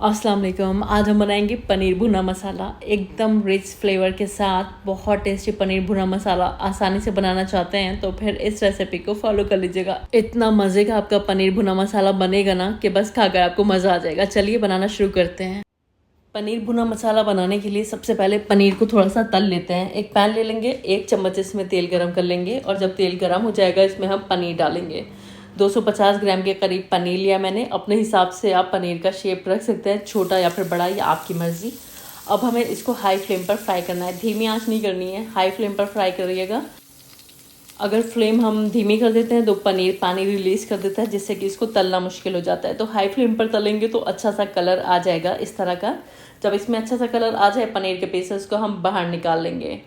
अस्सलाम वालेकुम। आज हम बनाएंगे पनीर भुना मसाला एकदम रिच फ्लेवर के साथ। बहुत टेस्टी पनीर भुना मसाला आसानी से बनाना चाहते हैं तो फिर इस रेसिपी को फॉलो कर लीजिएगा। इतना मज़े का आपका पनीर भुना मसाला बनेगा ना कि बस खाकर आपको मज़ा आ जाएगा। चलिए बनाना शुरू करते हैं। पनीर भुना मसाला बनाने के लिए सबसे पहले पनीर को थोड़ा सा तल लेते हैं। एक पैन ले लेंगे, 1 चम्मच इसमें तेल गरम कर लेंगे और जब तेल गरम हो जाएगा इसमें हम पनीर डालेंगे। 250 ग्राम के करीब पनीर लिया मैंने। अपने हिसाब से आप पनीर का शेप रख सकते हैं, छोटा या फिर बड़ा, या आपकी मर्ज़ी। अब हमें इसको हाई फ्लेम पर फ्राई करना है, धीमी आंच नहीं करनी है, हाई फ्लेम पर फ्राई करिएगा। अगर फ्लेम हम धीमी कर देते हैं तो पनीर पानी रिलीज़ कर देता है, जिससे कि इसको तलना मुश्किल हो जाता है। तो हाई फ्लेम पर तलेंगे तो अच्छा सा कलर आ जाएगा इस तरह का। जब इसमें अच्छा सा कलर आ जाए पनीर के पीसेस को हम बाहर निकाल लेंगे।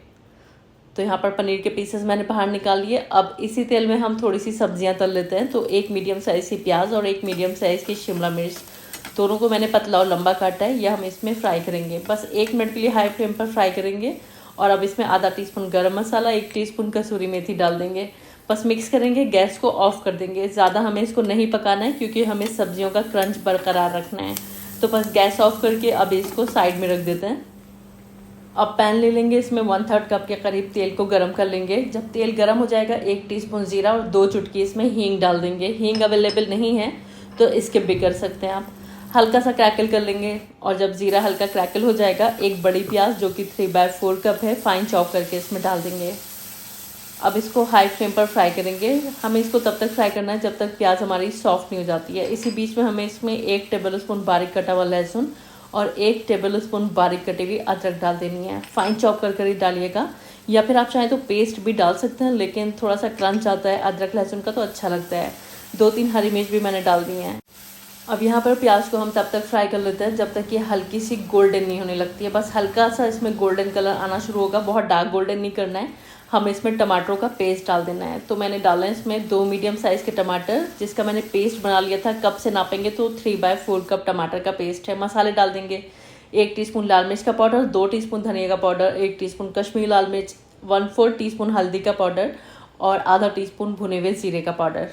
तो यहाँ पर पनीर के पीसेस मैंने बाहर निकाल लिए। अब इसी तेल में हम थोड़ी सी सब्जियाँ तल लेते हैं। तो 1 मीडियम साइज़ की प्याज और 1 मीडियम साइज़ की शिमला मिर्च, दोनों को मैंने पतला और लंबा काटा है। यह हम इसमें फ्राई करेंगे, बस 1 मिनट के लिए हाई फ्लेम पर फ्राई करेंगे। और अब इसमें आधा टीस्पून गरम मसाला, 1 टीस्पून कसूरी मेथी डाल देंगे। बस मिक्स करेंगे, गैस को ऑफ कर देंगे। ज़्यादा हमें इसको नहीं पकाना है क्योंकि हमें सब्जियों का क्रंच बरकरार रखना है। तो बस गैस ऑफ करके अब इसको साइड में रख देते हैं। अब पैन ले लेंगे, इसमें 1/3 कप के करीब तेल को गरम कर लेंगे। जब तेल गरम हो जाएगा 1 टीस्पून ज़ीरा और 2 चुटकी इसमें हींग डाल देंगे। हींग अवेलेबल नहीं है तो स्किप भी कर सकते हैं आप। हल्का सा क्रैकल कर लेंगे और जब ज़ीरा हल्का क्रैकल हो जाएगा 1 बड़ी प्याज जो कि 3/4 कप है फाइन चॉप करके इसमें डाल देंगे। अब इसको हाई फ्लेम पर फ्राई करेंगे। हमें इसको तब तक फ्राई करना है जब तक प्याज हमारी सॉफ्ट नहीं हो जाती है। इसी बीच में हमें इसमें 1 टेबल स्पून बारीक कटा हुआ लहसुन और 1 टेबल स्पून बारीक कटी हुई अदरक डाल देनी है। फाइन चॉप कर ही डालिएगा, या फिर आप चाहें तो पेस्ट भी डाल सकते हैं, लेकिन थोड़ा सा क्रंच आता है अदरक लहसुन का तो अच्छा लगता है। 2-3 हरी मिर्च भी मैंने डाल दी हैं। अब यहाँ पर प्याज को हम तब तक फ्राई कर लेते हैं जब तक ये हल्की सी गोल्डन नहीं होने लगती है। बस हल्का सा इसमें गोल्डन कलर आना शुरू होगा, बहुत डार्क गोल्डन नहीं करना है। हमें इसमें टमाटरों का पेस्ट डाल देना है। तो मैंने डाला है इसमें 2 मीडियम साइज़ के टमाटर, जिसका मैंने पेस्ट बना लिया था। कप से नापेंगे तो 3/4 कप टमाटर का पेस्ट है। मसाले डाल देंगे, 1 टीस्पून लाल मिर्च का पाउडर, 2 टीस्पून धनिया का पाउडर, 1 टीस्पून कश्मीरी लाल मिर्च, 1/4 टीस्पून हल्दी का पाउडर और आधा टीस्पून भुने हुए जीरे का पाउडर।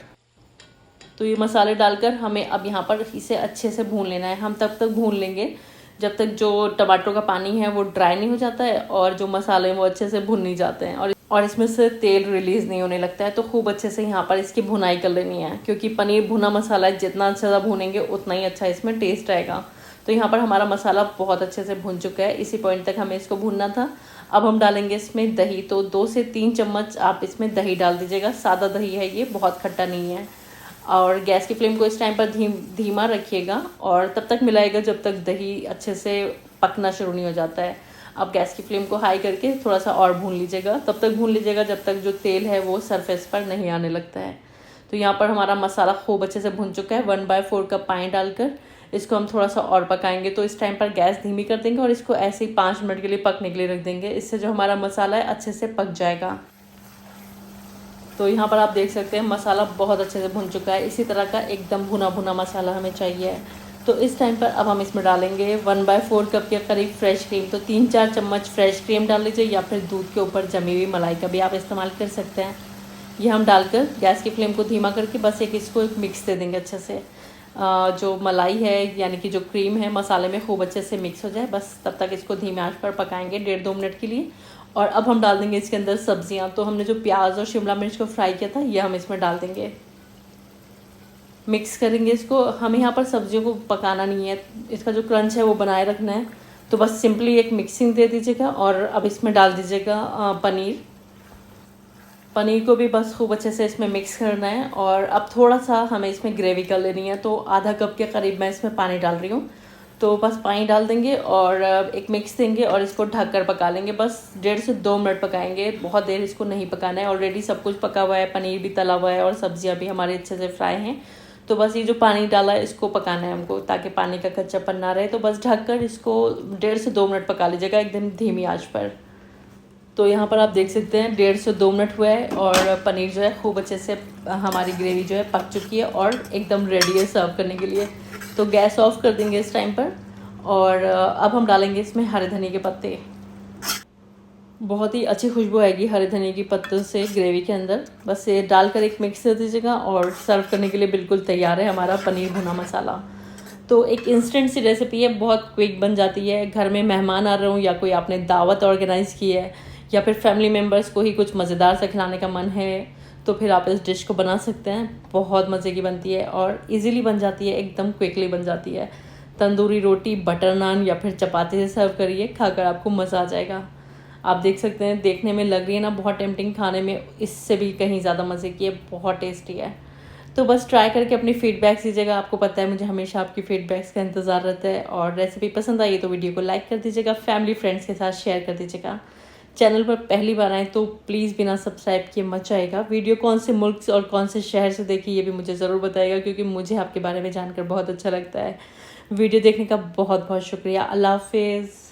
तो ये मसाले डालकर हमें अब यहाँ पर इसे अच्छे से भून लेना है। हम तब तक भून लेंगे जब तक जो टमाटरों का पानी है वो ड्राई नहीं हो जाता है और जो मसाले हैं वो अच्छे से भुन नहीं जाते हैं और इसमें से तेल रिलीज़ नहीं होने लगता है। तो खूब अच्छे से यहाँ पर इसकी भुनाई कर लेनी है, क्योंकि पनीर भुना मसाला है, जितना अच्छा भूनेंगे उतना ही अच्छा इसमें टेस्ट आएगा। तो यहाँ पर हमारा मसाला बहुत अच्छे से भुन चुका है। इसी पॉइंट तक हमें इसको भूनना था। अब हम डालेंगे इसमें दही। तो 2 से 3 चम्मच आप इसमें दही डाल दीजिएगा। सादा दही है ये, बहुत खट्टा नहीं है। और गैस की फ्लेम को इस टाइम पर धीमा रखिएगा और तब तक मिलाएगा जब तक दही अच्छे से पकना शुरू नहीं हो जाता है। अब गैस की फ्लेम को हाई करके थोड़ा सा और भून लीजिएगा। तब तक भून लीजिएगा जब तक जो तेल है वो सरफेस पर नहीं आने लगता है। तो यहाँ पर हमारा मसाला खूब अच्छे से भुन चुका है। 1/4 कप पानी डालकर इसको हम थोड़ा सा और पकाएंगे। तो इस टाइम पर गैस धीमी कर देंगे और इसको ऐसे ही 5 मिनट के लिए पकने के लिए रख देंगे। इससे जो हमारा मसाला है अच्छे से पक जाएगा। तो यहाँ पर आप देख सकते हैं मसाला बहुत अच्छे से भुन चुका है। इसी तरह का एकदम भुना भुना मसाला हमें चाहिए। तो इस टाइम पर अब हम इसमें डालेंगे 1/4 कप के करीब फ्रेश क्रीम। तो 3-4 चम्मच फ्रेश क्रीम डाल लीजिए, या फिर दूध के ऊपर जमी हुई मलाई का भी आप इस्तेमाल कर सकते हैं। ये हम डालकर गैस की फ्लेम को धीमा करके बस इसको एक मिक्स दे देंगे अच्छे से। जो मलाई है यानी कि जो क्रीम है मसाले में खूब अच्छे से मिक्स हो जाए, बस तब तक इसको धीमे आंच पर पकाएंगे 1.5-2 मिनट के लिए। और अब हम डाल देंगे इसके अंदर सब्जियां। तो हमने जो प्याज और शिमला मिर्च को फ्राई किया था ये हम इसमें डाल देंगे। मिक्स करेंगे इसको। हमें यहाँ पर सब्जियों को पकाना नहीं है, इसका जो क्रंच है वो बनाए रखना है। तो बस सिंपली एक मिक्सिंग दे दीजिएगा और अब इसमें डाल दीजिएगा पनीर को भी बस खूब अच्छे से इसमें मिक्स करना है। और अब थोड़ा सा हमें इसमें ग्रेवी कर लेनी है। तो आधा कप के करीब मैं इसमें पानी डाल रही हूँ। तो बस पानी डाल देंगे और एक मिक्स देंगे और इसको ढककर पका लेंगे। बस 1.5 से 2 मिनट पकाएंगे, बहुत देर इसको नहीं पकाना है। ऑलरेडी सब कुछ पका हुआ है, पनीर भी तला हुआ है और सब्जियां भी हमारी अच्छे से फ्राई हैं। तो बस ये जो पानी डाला है इसको पकाना है हमको, ताकि पानी का कच्चापन ना रहे। तो बस ढककर इसको 1.5 से 2 मिनट पका लीजिएगा एकदम धीमी आंच पर। तो यहाँ पर आप देख सकते हैं 1.5 से 2 मिनट हुआ है और पनीर जो है खूब अच्छे से हमारी ग्रेवी जो है पक चुकी है और एकदम रेडी है सर्व करने के लिए। तो गैस ऑफ कर देंगे इस टाइम पर। और अब हम डालेंगे इसमें हरे धनिया के पत्ते। बहुत ही अच्छी खुशबू आएगी हरे धनिया की पत्तों से ग्रेवी के अंदर। बस ये डालकर एक मिक्स कर दीजिएगा और सर्व करने के लिए बिल्कुल तैयार है हमारा पनीर भुना मसाला। तो एक इंस्टेंट सी रेसिपी है, बहुत क्विक बन जाती है। घर में मेहमान आ रहे हों या कोई आपने दावत ऑर्गेनाइज़ की है या फिर फैमिली मेम्बर्स को ही कुछ मज़ेदार सा खिलाने का मन है तो फिर आप इस डिश को बना सकते हैं। बहुत मज़े की बनती है और इजीली बन जाती है, एकदम क्विकली बन जाती है। तंदूरी रोटी, बटर नान या फिर चपाती से सर्व करिए, खाकर आपको मज़ा आ जाएगा। आप देख सकते हैं, देखने में लग रही है ना बहुत टेम्पटिंग, खाने में इससे भी कहीं ज़्यादा मज़े की है, बहुत टेस्टी है। तो बस ट्राई करके अपनी फीडबैक्स दीजिएगा। आपको पता है मुझे हमेशा आपकी फीडबैक्स का इंतज़ार रहता है। और रेसिपी पसंद आई तो वीडियो को लाइक कर दीजिएगा, फैमिली फ्रेंड्स के साथ शेयर कर दीजिएगा। चैनल पर पहली बार आए तो प्लीज़ बिना सब्सक्राइब किए मत जाइएगा। वीडियो कौन से मुल्क और कौन से शहर से देखी ये भी मुझे ज़रूर बताइएगा, क्योंकि मुझे आपके बारे में जानकर बहुत अच्छा लगता है। वीडियो देखने का बहुत बहुत शुक्रिया। अल्लाह हाफिज़।